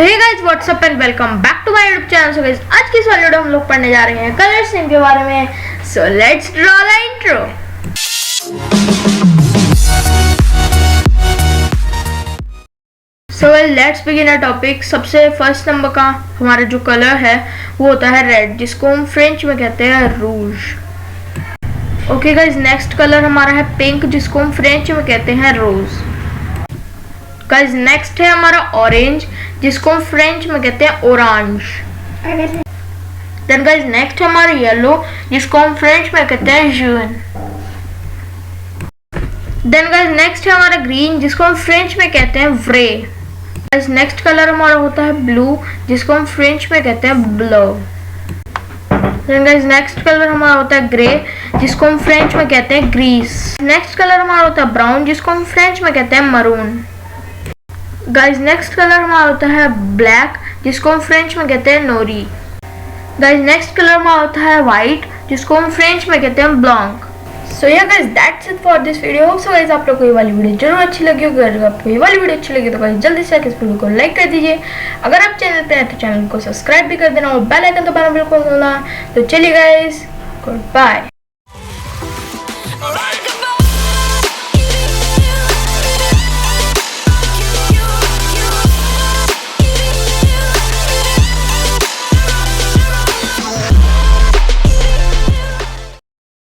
Hey guys what's up and welcome back to my YouTube channel. So guys आज की इस video में हम लोग पढ़ने जा रहे हैं कलर स्कीम के बारे में। So let's draw the intro. So let's begin a topic. सबसे फर्स्ट नंबर का हमारा जो कलर है वो होता है रेड, जिसको हम फ्रेंच में कहते हैं रूज। ओके गाइस, नेक्स्ट कलर हमारा है पिंक, जिसको हम फ्रेंच में कहते हैं रोज। गाइस नेक्स्ट है हमारा ऑरेंज, जिसको हम फ्रेंच में कहते हैं ओरांज। देन गाइस नेक्स्ट है हमारा येलो, जिसको हम फ्रेंच में कहते हैं जून। देन गाइस नेक्स्ट है हमारा ग्रीन, जिसको हम फ्रेंच में कहते हैं व्रे। गाइस नेक्स्ट कलर हमारा होता है ब्लू, जिसको हम फ्रेंच में कहते हैं ब्लो। देन गाइस नेक्स्ट कलर हमारा होता है ग्रे, जिसको हम फ्रेंच में कहते हैं ग्रीस। नेक्स्ट कलर हमारा होता है ब्राउन, जिसको हम फ्रेंच में कहते हैं मरून। गाइस नेक्स्ट कलर हमारा होता है ब्लैक, जिसको हम फ्रेंच में कहते हैं नोरी। गाइस नेक्स्ट कलर हमारा होता है वाइट, जिसको हम फ्रेंच में कहते हैं ब्लॉन्क। सो या guys that's it for this video. Hope so guys आप लोग को ये वाली वीडियो जरूर अच्छी लगी होगी। अगर आपको ये वाली वीडियो अच्छी लगी तो गाइस जल्दी से इस वीडियो को लाइक कर दीजिए। अगर आप चैनल पे हैं तो चैनल को सब्सक्राइब भी कर देना और बेल आइकन दबाना बिल्कुल भूलना। तो चलिए गाइस, गुड बाय।